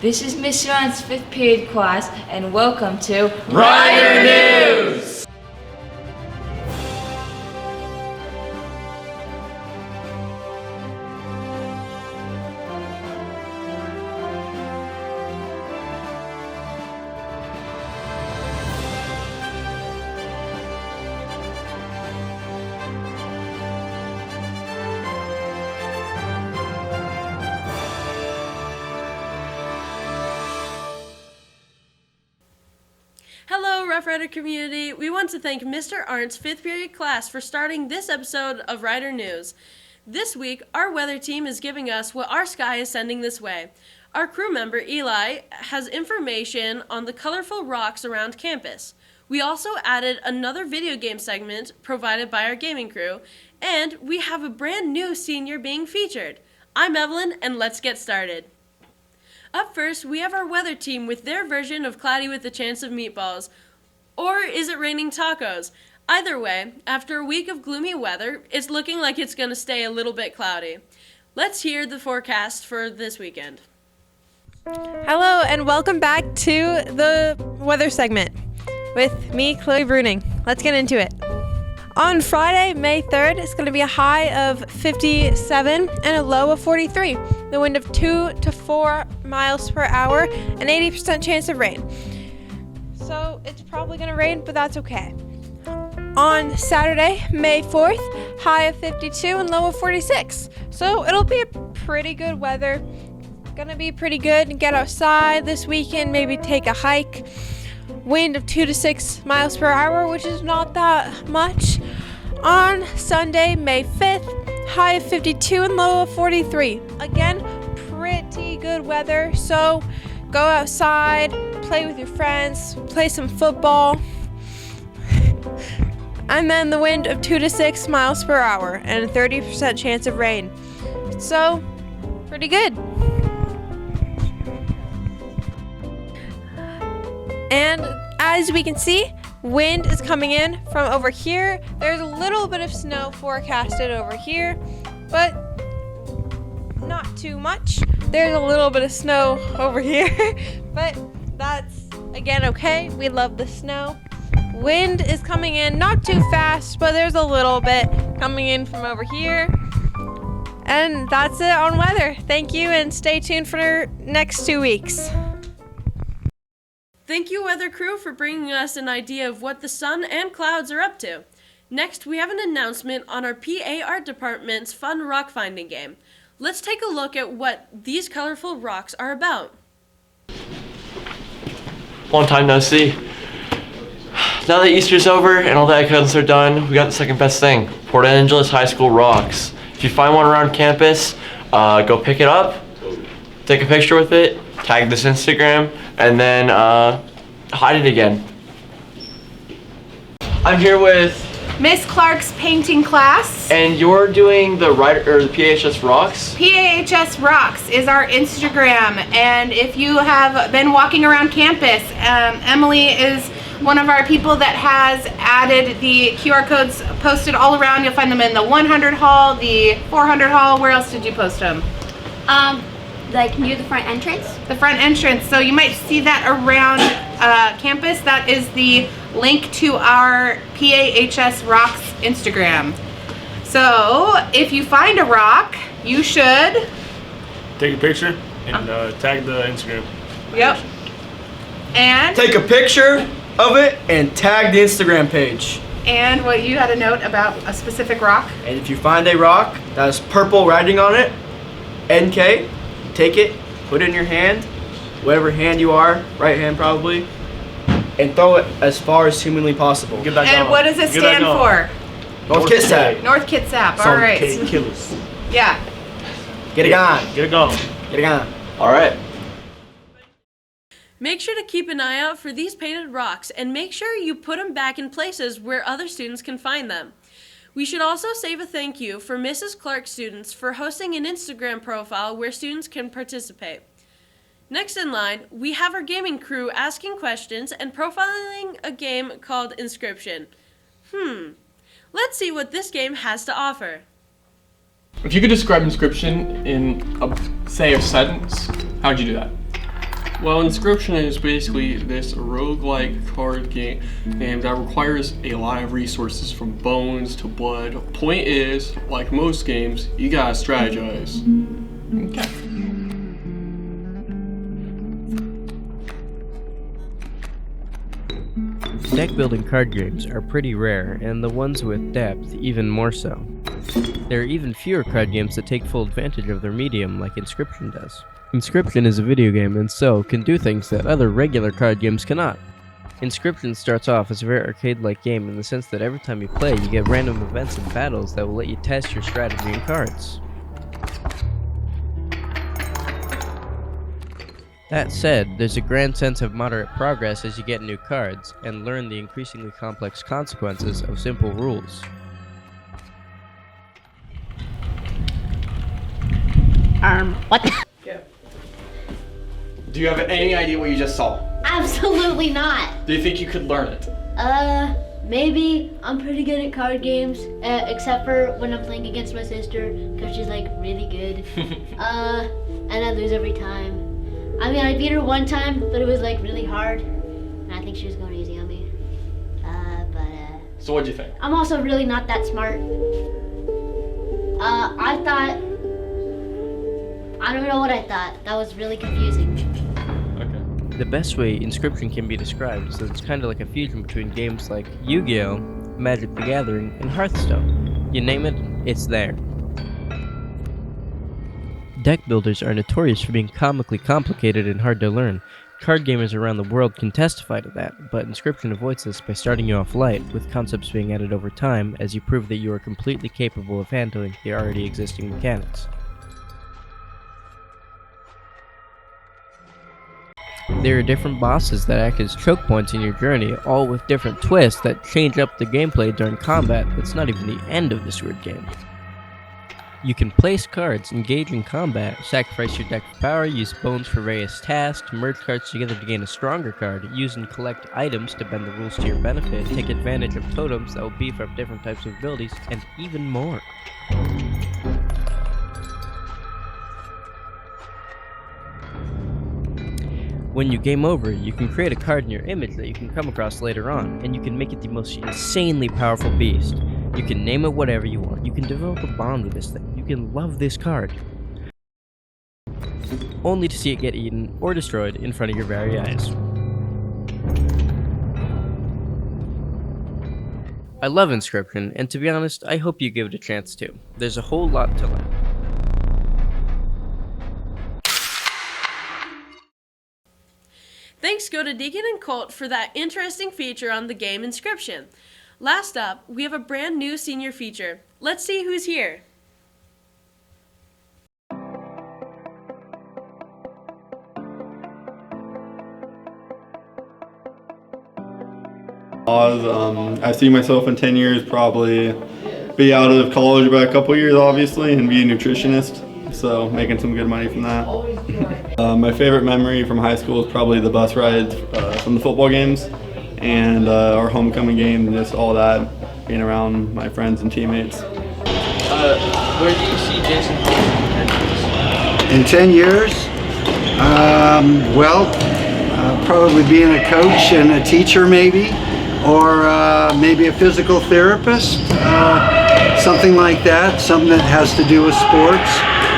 This is Miss Ron's 5th period class, and welcome to Rider News! Hello, Rough Rider community. We want to thank Mr. Arndt's 5th period class for starting this episode of Rider News. This week, our weather team is giving us what our sky is sending this way. Our crew member, Eli, has information on the colorful rocks around campus. We also added another video game segment provided by our gaming crew, and we have a brand new senior being featured. I'm Evelyn, and let's get started. Up first, we have our weather team with their version of Cloudy with a Chance of Meatballs. Or is it raining tacos? Either way, after a week of gloomy weather, it's looking like it's going to stay a little bit cloudy. Let's hear the forecast for this weekend. Hello and welcome back to the weather segment with me, Chloe Bruning. Let's get into it. On Friday, May 3rd, it's going to be a high of 57 and a low of 43. The wind of 2 to 4 miles per hour, an 80% chance of rain. So it's probably going to rain, but that's okay. On Saturday, May 4th, high of 52 and low of 46. So it'll be a pretty good weather. Gonna be pretty good. Get outside this weekend, maybe take a hike. Wind of 2 to 6 miles per hour, which is not that much. On Sunday, May 5th, high of 52 and low of 43. Again, pretty good weather, so go outside, play with your friends, play some football. And then the wind of 2 to 6 miles per hour and a 30% chance of rain. So, pretty good. And as we can see, wind is coming in from over here. There's a little bit of snow forecasted over here, but not too much. There's a little bit of snow over here, but that's, again, okay. We love the snow. Wind is coming in, not too fast, but there's a little bit coming in from over here. And that's it on weather. Thank you, and stay tuned for the next 2 weeks. Thank you, weather crew, for bringing us an idea of what the sun and clouds are up to. Next, we have an announcement on our PA Art Department's fun rock finding game. Let's take a look at what these colorful rocks are about. Long time no see. Now that Easter's over and all the accounts are done, we got the second best thing, Port Angeles High School Rocks. If you find one around campus, go pick it up, take a picture with it, tag this Instagram, and then hide it again. I'm here with Miss Clark's painting class. and you're doing the PHS Rocks. PAHS Rocks is our Instagram, and if you have been walking around campus, Emily is one of our people that has added the QR codes posted all around. You'll find them in the 100 hall, the 400 hall. Where else did you post them? Like near the front entrance? The front entrance. So you might see that around campus. That is the link to our PAHS Rocks Instagram. So if you find a rock, you should take a picture and tag the Instagram. Yep. And take a picture of it and tag the Instagram page. And what you had a note about a specific rock. And if you find a rock that has purple writing on it, NK, take it, put it in your hand, whatever hand you are, right hand probably, and throw it as far as humanly possible. Get that and going. What does it stand for? North Kitsap. North Kitsap, all right. Killers. Yeah. Get it on. Get it going. Get it on. All right. Make sure to keep an eye out for these painted rocks and make sure you put them back in places where other students can find them. We should also save a thank you for Mrs. Clark's students for hosting an Instagram profile where students can participate. Next in line, we have our gaming crew asking questions and profiling a game called Inscription. Let's see what this game has to offer. If you could describe Inscription in, say, a sentence, how would you do that? Well, Inscription is basically this roguelike card game that requires a lot of resources from bones to blood. Point is, like most games, you gotta strategize. Okay. Deck building card games are pretty rare, and the ones with depth even more so. There are even fewer card games that take full advantage of their medium like Inscription does. Inscription is a video game and so can do things that other regular card games cannot. Inscription starts off as a very arcade-like game in the sense that every time you play you get random events and battles that will let you test your strategy and cards. That said, there's a grand sense of moderate progress as you get new cards and learn the increasingly complex consequences of simple rules. What? Do you have any idea what you just saw? Absolutely not. Do you think you could learn it? Maybe. I'm pretty good at card games, except for when I'm playing against my sister, because she's like really good. And I lose every time. I mean, I beat her one time, but it was like really hard, and I think she was going easy on me. So what'd you think? I'm also really not that smart. I don't know what I thought. That was really confusing. Okay. The best way Inscription can be described is that it's kind of like a fusion between games like Yu-Gi-Oh!, Magic the Gathering, and Hearthstone. You name it, it's there. Deck builders are notorious for being comically complicated and hard to learn. Card gamers around the world can testify to that, but Inscription avoids this by starting you off light, with concepts being added over time as you prove that you are completely capable of handling the already existing mechanics. There are different bosses that act as choke points in your journey, all with different twists that change up the gameplay during combat that's not even the end of this weird game. You can place cards, engage in combat, sacrifice your deck for power, use bones for various tasks, merge cards together to gain a stronger card, use and collect items to bend the rules to your benefit, take advantage of totems that will beef up different types of abilities, and even more. When you game over, you can create a card in your image that you can come across later on, and you can make it the most insanely powerful beast. You can name it whatever you want. You can develop a bond with this thing. You can love this card. Only to see it get eaten or destroyed in front of your very eyes. I love Inscription, and to be honest, I hope you give it a chance too. There's a whole lot to learn. Thanks go to Deacon and Colt for that interesting feature on the game Inscription. Last up, we have a brand new senior feature. Let's see who's here. I see myself in 10 years probably be out of college about a couple years obviously and be a nutritionist. So making some good money from that. My favorite memory from high school is probably the bus rides from the football games and our homecoming game and just all that, being around my friends and teammates. Where do you see Jason in 10 years? Probably being a coach and a teacher maybe, or maybe a physical therapist, something like that, something that has to do with sports.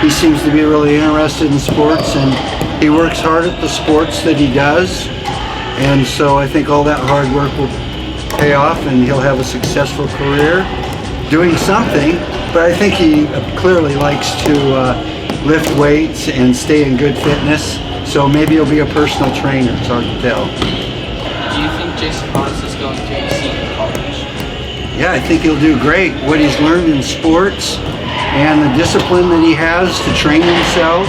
He seems to be really interested in sports and he works hard at the sports that he does. And so I think all that hard work will pay off and he'll have a successful career doing something. But I think he clearly likes to lift weights and stay in good fitness. So maybe he'll be a personal trainer, it's hard to tell. Do you think Jason Ponce is going to succeed in college? Yeah, I think he'll do great. What he's learned in sports and the discipline that he has to train himself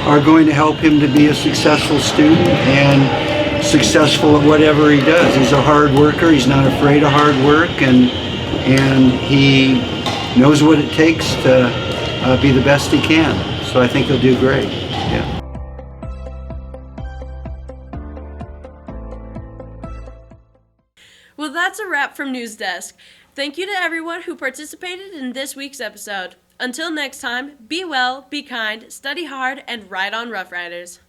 are going to help him to be a successful student and successful at whatever he does. He's a hard worker, he's not afraid of hard work, and he knows what it takes to be the best he can. So I think he'll do great. Yeah. Well, that's a wrap from News Desk. Thank you to everyone who participated in this week's episode. Until next time, be well, be kind, study hard, and ride on, Rough Riders.